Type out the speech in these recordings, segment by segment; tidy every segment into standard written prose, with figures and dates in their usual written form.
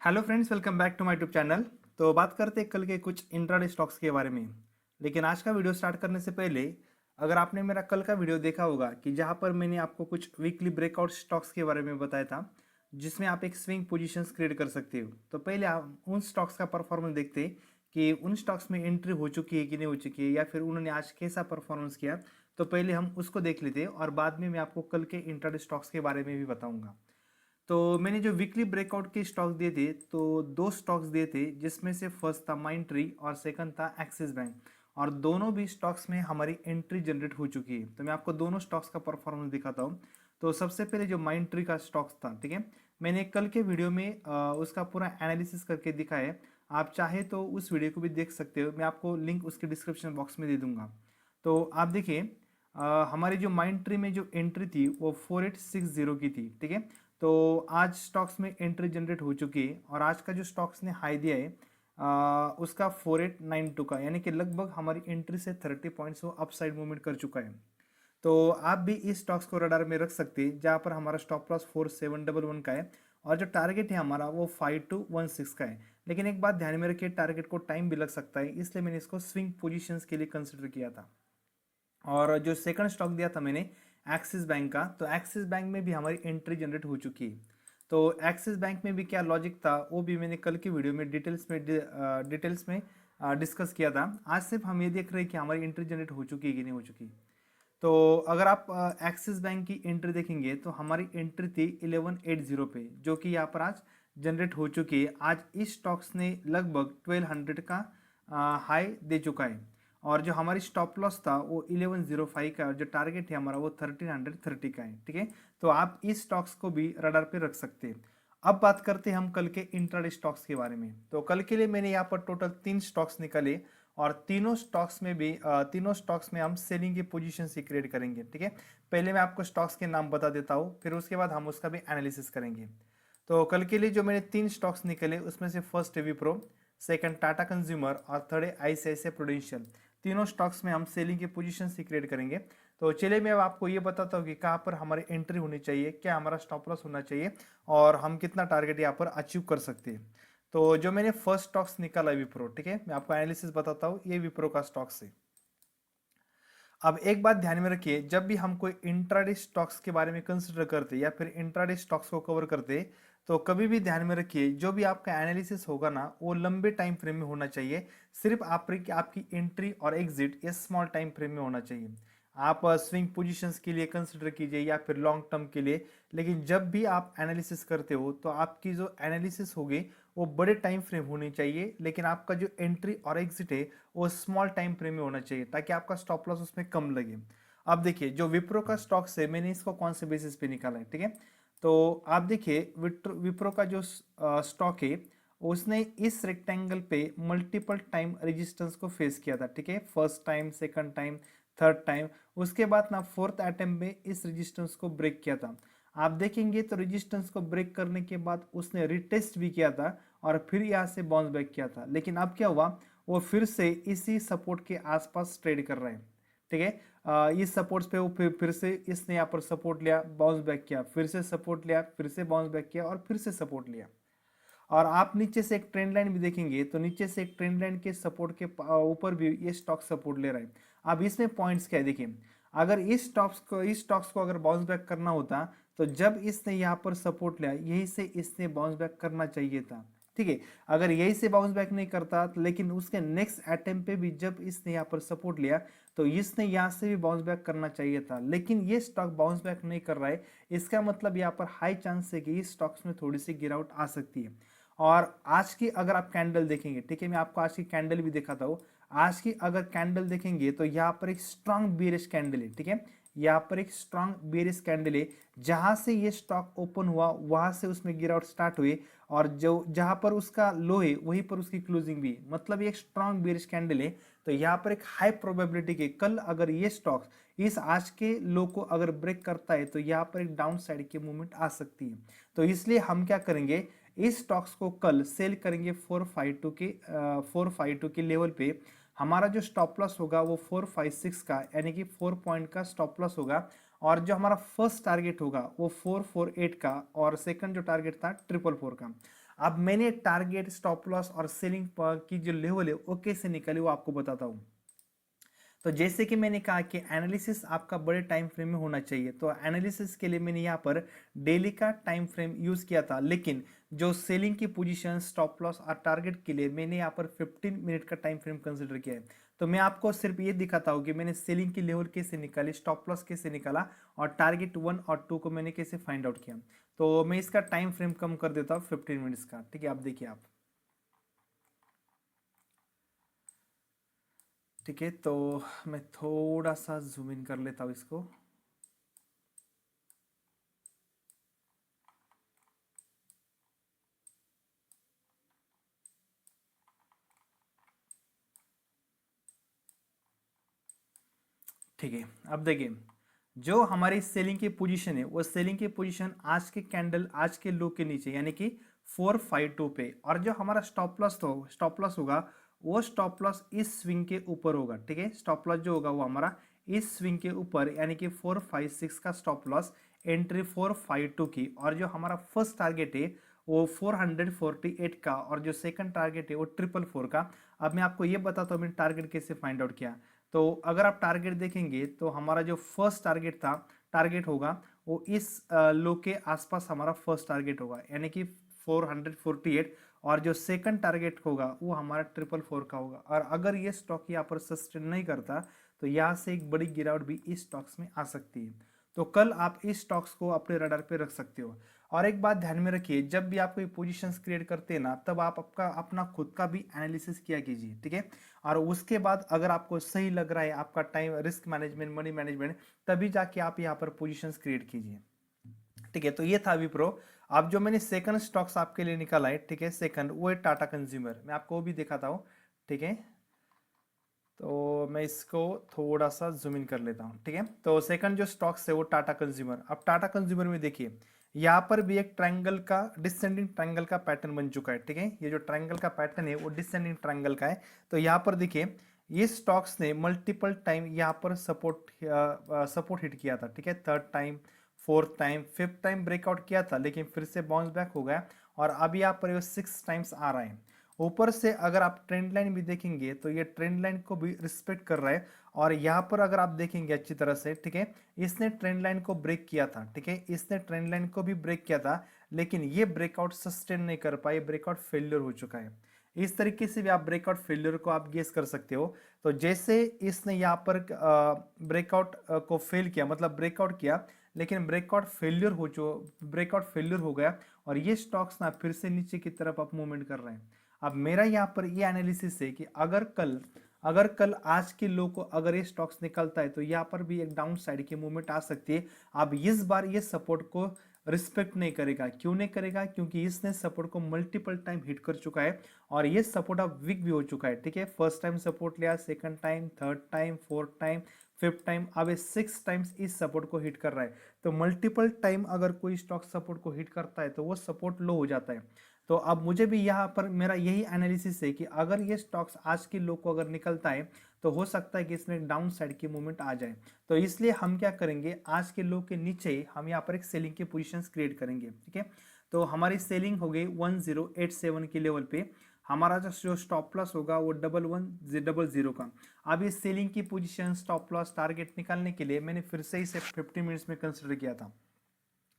Hello friends, welcome back to my YouTube channel. तो बात करते हैं कल के कुछ इंट्राडे स्टॉक्स के बारे में। लेकिन आज का वीडियो स्टार्ट करने से पहले, अगर आपने मेरा कल का वीडियो देखा होगा कि जहां पर मैंने आपको कुछ वीकली ब्रेकआउट स्टॉक्स के बारे में बताया था, जिसमें आप एक स्विंग पोजीशंस क्रिएट कर सकते हो। तो पहले आप उन स्टॉक्स का परफॉर्मेंस देखते हैं कि उन स्टॉक्स में एंट्री हो चुकी है कि नहीं हो चुकी है, या फिर उन्होंने आज कैसा परफॉर्मेंस किया। तो पहले हम उसको देख लेते हैं और बाद में मैं आपको कल के इंट्राडे स्टॉक्स के बारे में भी बताऊंगा। तो मैंने जो वीकली ब्रेकआउट के स्टॉक्स दिए थे, तो दो स्टॉक्स दिए थे, जिसमें से फर्स्ट था माइंट्री और सेकंड था एक्सिस बैंक। और दोनों भी स्टॉक्स में हमारी एंट्री जनरेट हो चुकी है। तो मैं आपको दोनों स्टॉक्स का परफॉर्मेंस दिखाता हूँ। तो सबसे पहले जो माइंट्री का स्टॉक्स था, ठीक है, मैंने कल के वीडियो में उसका पूरा एनालिसिस करके दिखाया है। आप चाहे तो उस वीडियो को भी देख सकते हो, मैं आपको लिंक उसके डिस्क्रिप्शन बॉक्स में दे दूंगा। तो आप देखिए, हमारी जो माइंट्री में जो एंट्री थी वो 4860 की थी, ठीक है। तो आज स्टॉक्स में एंट्री जनरेट हो चुकी है और आज का जो स्टॉक्स ने हाई दिया है उसका 4892 का, यानी कि लगभग हमारी एंट्री से 30 पॉइंट्स वो अपसाइड मूवमेंट कर चुका है। तो आप भी इस स्टॉक्स को रडार में रख सकते हैं, जहाँ पर हमारा स्टॉप लॉस 4711 का है और जो टारगेट है हमारा वो 5216 का है। लेकिन एक बात ध्यान में रखिए, टारगेट को टाइम भी लग सकता है, इसलिए मैंने इसको स्विंग पोजीशंस के लिए कंसिडर किया था। और जो सेकंड स्टॉक दिया था मैंने एक्सिस बैंक का, तो एक्सिस बैंक में भी हमारी एंट्री जनरेट हो चुकी है। तो एक्सिस बैंक में भी क्या लॉजिक था वो भी मैंने कल की वीडियो में डिटेल्स में डिस्कस किया था। आज सिर्फ हम ये देख रहे हैं कि हमारी एंट्री जनरेट हो चुकी है कि नहीं हो चुकी। तो अगर आप एक्सिस बैंक की एंट्री देखेंगे तो हमारी एंट्री थी 1180 पे, जो कि यहाँ पर आज जनरेट हो चुकी है। आज इस स्टॉक्स ने लगभग 1200 का हाई दे चुका है। और जो हमारी स्टॉप लॉस था वो 1105 का है और जो टारगेट है हमारा वो 1330 का है, ठीक है। तो आप इस स्टॉक्स को भी रडार पे रख सकते हैं। अब बात करते हैं हम कल के इंट्राडे स्टॉक्स के बारे में। तो कल के लिए मैंने यहाँ पर टोटल 3 स्टॉक्स निकाले और तीनों स्टॉक्स में हम सेलिंग की पोजीशन से क्रिएट करेंगे, ठीक है। पहले मैं आपको स्टॉक्स के नाम बता देता हूँ, फिर उसके बाद हम उसका भी एनालिसिस करेंगे। तो कल के लिए जो मैंने 3 स्टॉक्स निकले उसमें से फर्स्ट है विप्रो, सेकंड टाटा कंज्यूमर और थर्ड है आईसीआईसीआई प्रूडेंशियल। तीनों स्टॉक्स में हम सेलिंग की पोजीशन से क्रिएट करेंगे। तो चलिए मैं अब आपको ये बताता हूँ कि कहाँ पर हमारी एंट्री होनी चाहिए, क्या हमारा स्टॉप लॉस होना चाहिए और हम कितना टारगेट यहाँ पर अचीव कर सकते हैं। तो जो मैंने फर्स्ट स्टॉक्स निकाला है विप्रो, ठीक है, मैं आपको एनालिसिस बताता हूँ, ये विप्रो का स्टॉक्स है। अब एक बात ध्यान में रखिए, जब भी हम कोई इंट्राडे स्टॉक्स के बारे में कंसिडर करते या फिर इंट्राडे स्टॉक्स को कवर करते, तो कभी भी ध्यान में रखिए जो भी आपका एनालिसिस होगा ना वो लंबे टाइम फ्रेम में होना चाहिए। सिर्फ आपकी एंट्री और एग्जिट ये स्मॉल टाइम फ्रेम में होना चाहिए। आप स्विंग पोजीशंस के लिए कंसिडर कीजिए या फिर लॉन्ग टर्म के लिए, लेकिन जब भी आप एनालिसिस करते हो तो आपकी जो एनालिसिस होगी वो बड़े टाइम फ्रेम होनी चाहिए, लेकिन आपका जो एंट्री और एग्जिट है वो स्मॉल टाइम फ्रेम में होना चाहिए, ताकि आपका स्टॉप लॉस उसमें कम लगे। अब देखिए, जो विप्रो का स्टॉक है मैंने इसको कौन से बेसिस पे निकाला है, ठीक है। तो आप देखिए विप्रो का जो स्टॉक है उसने इस रेक्टेंगल पे मल्टीपल टाइम रेजिस्टेंस को फेस किया था, ठीक है। First time, second time, third time, उसके बाद ना फोर्थ अटेम्प्ट में इस रेजिस्टेंस को ब्रेक किया था। आप देखेंगे तो रेजिस्टेंस को ब्रेक करने के बाद उसने रिटेस्ट भी किया था और फिर यहाँ से बाउंस बैक किया था। लेकिन अब क्या हुआ, वो फिर से इसी सपोर्ट के आसपास ट्रेड कर रहे हैं, ठीक है। इस सपोर्ट्स पे वो फिर से इसने यहाँ पर सपोर्ट लिया, बाउंस बैक किया, फिर से सपोर्ट लिया, फिर से बाउंस बैक किया और फिर से सपोर्ट लिया। और आप नीचे से एक ट्रेंड लाइन भी देखेंगे तो नीचे से एक ट्रेंड लाइन के सपोर्ट के ऊपर भी ये स्टॉक सपोर्ट ले रहा है। अब इसमें पॉइंट्स क्या है देखिए, अगर इस स्टॉक्स को अगर बाउंस बैक करना होता तो जब इसने यहाँ पर सपोर्ट लिया यही से इसने बाउंस बैक करना चाहिए था, ठीक है। अगर यही से बाउंस बैक नहीं करता, लेकिन उसके नेक्स्ट अटेम्प्ट पे भी जब इसने यहाँ पर सपोर्ट लिया तो इसने यहाँ से भी बाउंस बैक करना चाहिए था, लेकिन ये स्टॉक बाउंस बैक नहीं कर रहा है। इसका मतलब यहाँ पर हाई चांस है कि इस स्टॉक्स में थोड़ी सी गिरावट आ सकती है। और आज की अगर आप कैंडल देखेंगे, ठीक है, मैं आपको आज की कैंडल भी दिखाता हूँ। आज की अगर कैंडल देखेंगे तो यहाँ पर एक स्ट्रांग बेरिश कैंडल है, ठीक है। यहाँ पर एक स्ट्रांग बेरिश कैंडल है, जहां से ये स्टॉक ओपन हुआ वहां से उसमें गिरावट स्टार्ट हुई और जो जहां पर उसका लो है वहीं पर उसकी क्लोजिंग भी, मतलब ये एक स्ट्रांग बेरिश कैंडल है। तो यहाँ पर एक हाई प्रोबेबिलिटी के कल अगर ये स्टॉक इस आज के लो को अगर ब्रेक करता है तो यहाँ पर एक डाउन साइड की मूवमेंट आ सकती है। तो इसलिए हम क्या करेंगे, इस स्टॉक्स को कल सेल करेंगे 452 के लेवल पे। हमारा जो स्टॉप लॉस होगा वो 456 का, यानी कि 4 पॉइंट का स्टॉप लॉस होगा। और जो हमारा फर्स्ट टारगेट होगा वो 448 का और सेकंड जो टारगेट था 444 का। अब मैंने टारगेट, स्टॉप लॉस और सेलिंग की जो लेवल है वो कैसे निकाली वो आपको बताता हूँ। तो जैसे कि मैंने कहा कि एनालिसिस आपका बड़े टाइम फ्रेम में होना चाहिए, तो एनालिसिस के लिए मैंने यहाँ पर डेली का टाइम फ्रेम यूज किया था, लेकिन जो सेलिंग की पोजीशन, स्टॉप लॉस और टारगेट के लिए मैंने यहाँ पर 15 मिनट का टाइम फ्रेम कंसिडर किया है। तो मैं आपको सिर्फ ये दिखाता हूँ कि मैंने सेलिंग की लेवल कैसे निकाली, स्टॉप लॉस कैसे निकाला और टारगेट 1 और 2 को मैंने कैसे फाइंड आउट किया। तो मैं इसका टाइम फ्रेम कम कर देता हूँ 15 मिनट्स का। ठीक है, आप देखिए आप। ठीक है, तो मैं थोड़ा सा जूम इन कर लेता हूँ इसको। ठीक है, अब देखिए जो हमारी सेलिंग की पोजीशन है वो सेलिंग की पोजीशन आज के कैंडल, आज के लो के नीचे यानी कि 452 पे, और जो हमारा स्टॉप लॉस होगा वो स्टॉप लॉस इस स्विंग के ऊपर होगा। ठीक है, स्टॉप लॉस जो होगा वो हमारा इस स्विंग के ऊपर यानी कि 456 का स्टॉप लॉस, एंट्री 452 की, और जो हमारा फर्स्ट टारगेट है वो 448 का, और जो सेकंड टारगेट है वो 444 का। अब मैं आपको ये बताता हूँ मैंने टारगेट कैसे फाइंड आउट किया। तो अगर आप टारगेट देखेंगे तो हमारा जो फर्स्ट टारगेट होगा वो इस लो के आसपास हमारा फर्स्ट टारगेट होगा यानी कि 448, और जो सेकंड टारगेट होगा वो हमारा 444 का होगा। और अगर ये स्टॉक यहाँ पर सस्टेन नहीं करता तो यहाँ से एक बड़ी गिरावट भी इस स्टॉक्स में आ सकती है। तो कल आप इस स्टॉक्स को अपने रडार पे रख सकते हो। और एक बात ध्यान में रखिए, जब भी आप कोई पोजीशंस क्रिएट करते हैं ना, तब आप आपका अपना खुद का भी एनालिसिस किया कीजिए। ठीक है, और उसके बाद अगर आपको सही लग रहा है आपका time, risk management, money management, तभी जाके आप यहाँ पर पोजीशंस क्रिएट कीजिए। ठीक है, तो ये था विप्रो। अब जो मैंने सेकंड स्टॉक्स आपके लिए निकाला है, ठीक है, सेकंड वो है टाटा कंज्यूमर। मैं आपको वो भी दिखाता हूँ। ठीक है, तो मैं इसको थोड़ा सा जूम इन कर लेता हूँ। ठीक है, तो सेकंड जो स्टॉक्स है वो टाटा कंज्यूमर। अब टाटा कंज्यूमर में देखिए यहाँ पर भी एक ट्रायंगल का, डिसेंडिंग ट्रायंगल का पैटर्न बन चुका है। ठीक है, ये जो ट्रायंगल का पैटर्न है वो डिसेंडिंग ट्रायंगल का है। तो यहाँ पर देखिए ये स्टॉक्स ने मल्टीपल टाइम यहाँ पर सपोर्ट हिट किया था। ठीक है, third time, fourth time, fifth time breakout किया था, लेकिन फिर से बाउंस बैक हो गया, और अब यहाँ पर 6 टाइम्स आ रहा है। ऊपर से अगर आप ट्रेंड लाइन भी देखेंगे तो ये ट्रेंड लाइन को भी रिस्पेक्ट कर रहा है, और यहाँ पर अगर आप देखेंगे अच्छी तरह से, ठीक है, इसने ट्रेंड लाइन को ब्रेक किया था। ठीक है, इसने ट्रेंड लाइन को भी ब्रेक किया था, लेकिन ये ब्रेकआउट सस्टेन नहीं कर पाए, ब्रेकआउट फेलियर हो चुका है। इस तरीके से भी आप ब्रेकआउट फेलियर को आप गेस कर सकते हो। तो जैसे इसने यहाँ पर ब्रेकआउट को फेल किया, मतलब ब्रेकआउट किया, लेकिन ब्रेकआउट फेलियर हो गया, और ये स्टॉक्स ना फिर से नीचे की तरफ आप मूवमेंट कर रहे हैं। अब मेरा यहाँ पर ये एनालिसिस है कि अगर कल आज के लो को अगर ये स्टॉक्स निकलता है तो यहाँ पर भी एक डाउन साइड की मूवमेंट आ सकती है। अब इस बार ये सपोर्ट को रिस्पेक्ट नहीं करेगा। क्यों नहीं करेगा? क्योंकि इसने सपोर्ट को मल्टीपल टाइम हिट कर चुका है, और ये सपोर्ट अब वीक भी हो चुका है। ठीक है, फर्स्ट टाइम सपोर्ट लिया, second time, third time, fourth time, fifth time, अब ये 6 टाइम्स इस सपोर्ट को हिट कर रहा है। तो मल्टीपल टाइम अगर कोई स्टॉक सपोर्ट को हिट करता है तो वो सपोर्ट लो हो जाता है। तो अब मुझे भी यहाँ पर मेरा यही एनालिसिस है कि अगर ये स्टॉक्स आज के लो को अगर निकलता है तो हो सकता है कि इसमें डाउन साइड की मूवमेंट आ जाए। तो इसलिए हम क्या करेंगे, आज के लो के नीचे हम यहाँ पर एक सेलिंग की पोजीशंस क्रिएट करेंगे। ठीक है, तो हमारी सेलिंग हो गई 1087 के लेवल पे। हमारा जो स्टॉप लॉस होगा वो 1100 का। अब इस सेलिंग की पोजीशन, स्टॉप लॉस, टारगेट निकालने के लिए मैंने फिर से इसे 50 मिनट्स में कंसिडर किया था।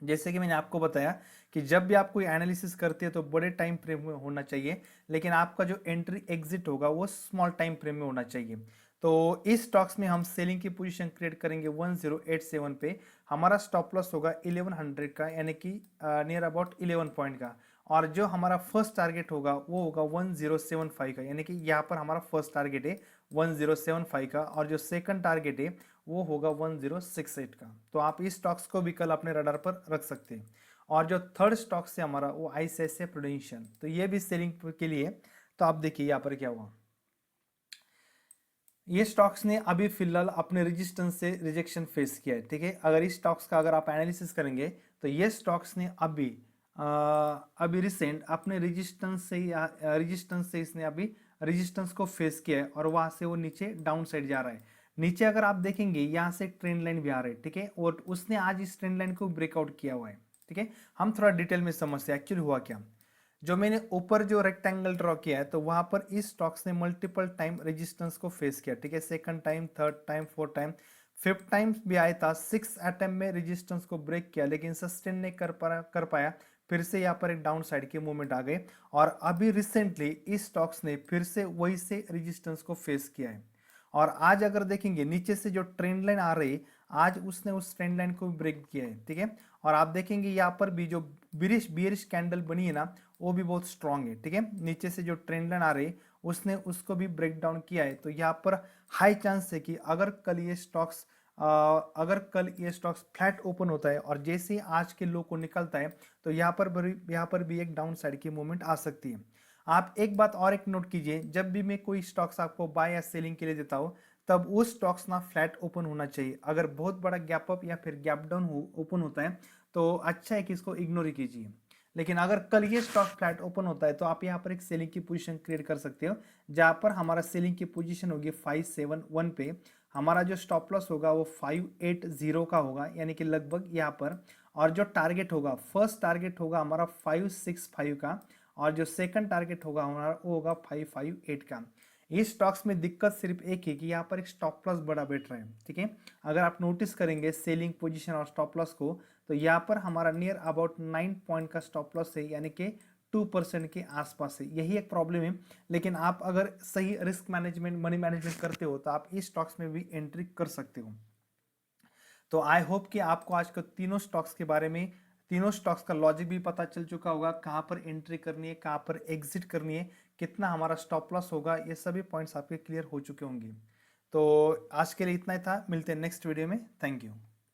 जैसे कि मैंने आपको बताया कि जब भी आप कोई एनालिसिस करते हैं तो बड़े टाइम फ्रेम में होना चाहिए, लेकिन आपका जो एंट्री एग्जिट होगा वो स्मॉल टाइम फ्रेम में होना चाहिए। तो इस स्टॉक्स में हम सेलिंग की पोजीशन क्रिएट करेंगे 1087 पे। हमारा स्टॉप लॉस होगा 1100 का, यानी कि नियर अबाउट 11 पॉइंट का, और जो हमारा फर्स्ट टारगेट होगा वो होगा 1075 का, यानी कि यहाँ पर हमारा फर्स्ट टारगेट है 1075 का, और जो सेकंड टारगेट है वो होगा 1068 का। तो आप इस स्टॉक्स को भी कल अपने रडार पर रख सकते हैं। और जो थर्ड स्टॉक्स है हमारा वो आईसीआईसीआई प्रूडेंशियल, तो ये भी सेलिंग के लिए। तो आप देखिए यहाँ पर क्या हुआ, ये स्टॉक्स ने अभी फिलहाल अपने रेजिस्टेंस से रिजेक्शन फेस किया है। ठीक है, अगर इस स्टॉक्स का अगर आप एनालिसिस करेंगे तो ये स्टॉक्स ने अभी रिसेंट अपने रेजिस्टेंस से इसने अभी रेजिस्टेंस को फेस किया है, और वहां से वो नीचे डाउन साइड जा रहा है। नीचे अगर आप देखेंगे यहाँ से ट्रेंड लाइन भी आ रहा है। ठीक है, और उसने आज इस ट्रेंड लाइन को ब्रेकआउट किया हुआ है। ठीक है, हम थोड़ा डिटेल में समझते हैं एक्चुअली हुआ क्या। जो मैंने ऊपर जो रेक्टेंगल ड्रॉ किया है तो वहां पर इस स्टॉक्स ने मल्टीपल टाइम रेजिस्टेंस को फेस किया, ठीक है, second time, third time, fourth time, fifth time भी आया था, सिक्स अटेम्प्ट में रेजिस्टेंस को ब्रेक किया लेकिन सस्टेन नहीं कर पाया। फिर से यहाँ पर एक डाउन साइड के मूवमेंट आ गए और अभी रिसेंटली इस स्टॉक्स ने फिर से वही से रेजिस्टेंस को फेस किया है। और आज अगर देखेंगे नीचे से जो ट्रेंड लाइन आ रही है, आज उसने उस ट्रेंड लाइन को भी ब्रेक किया है, ठीक है। और आप देखेंगे यहाँ पर भी जो बियरिश कैंडल बनी है ना, वो भी बहुत स्ट्रांग है, ठीक है। नीचे से जो ट्रेंड लाइन आ रही है उसने उसको भी ब्रेक डाउन किया है। तो यहाँ पर हाई चांस है कि अगर कल ये स्टॉक्स फ्लैट ओपन होता है और जैसे ही आज के लो को निकलता है तो यहाँ पर भी एक डाउन साइड की मूवमेंट आ सकती है। आप एक बात और एक नोट कीजिए, जब भी मैं कोई स्टॉक्स आपको बाय या सेलिंग के लिए देता हूँ तब वो स्टॉक्स ना फ्लैट ओपन होना चाहिए। अगर बहुत बड़ा गैप अप या फिर गैप डाउन ओपन होता है तो अच्छा है कि इसको इग्नोर ही कीजिए। लेकिन अगर कल ये स्टॉक फ्लैट ओपन होता है तो आप यहाँ पर एक सेलिंग की पोजीशन क्रिएट कर सकते हो, जहां पर हमारा सेलिंग की पोजीशन होगी 571 पे। हमारा जो स्टॉप लॉस होगा वो 580 का होगा, यानी कि लगभग यहाँ पर। और जो टारगेट होगा, फर्स्ट टारगेट होगा हमारा 565 का और जो सेकंड टारगेट होगा हमारा वो होगा 558 का। इस स्टॉक्स में दिक्कत सिर्फ एक है कि यहाँ पर एक स्टॉप लॉस बड़ा बैठ रहा है, ठीक है। अगर आप नोटिस करेंगे सेलिंग पोजीशन और स्टॉप लॉस को तो यहाँ पर हमारा नियर अबाउट 9 पॉइंट का स्टॉप लॉस है, यानी कि 2% के आसपास है। यही एक प्रॉब्लम है। लेकिन आप अगर सही रिस्क मैनेजमेंट, मनी मैनेजमेंट करते हो तो आप इस स्टॉक्स में भी एंट्री कर सकते हो। तो आई होप कि आपको आज के तीनों स्टॉक्स के बारे में, तीनों स्टॉक्स का लॉजिक भी पता चल चुका होगा, कहाँ पर एंट्री करनी है, कहाँ पर एग्जिट करनी है, कितना हमारा स्टॉप लॉस होगा, ये सभी पॉइंट्स आपके क्लियर हो चुके होंगे। तो आज के लिए इतना ही था, मिलते हैं नेक्स्ट वीडियो में। Thank you.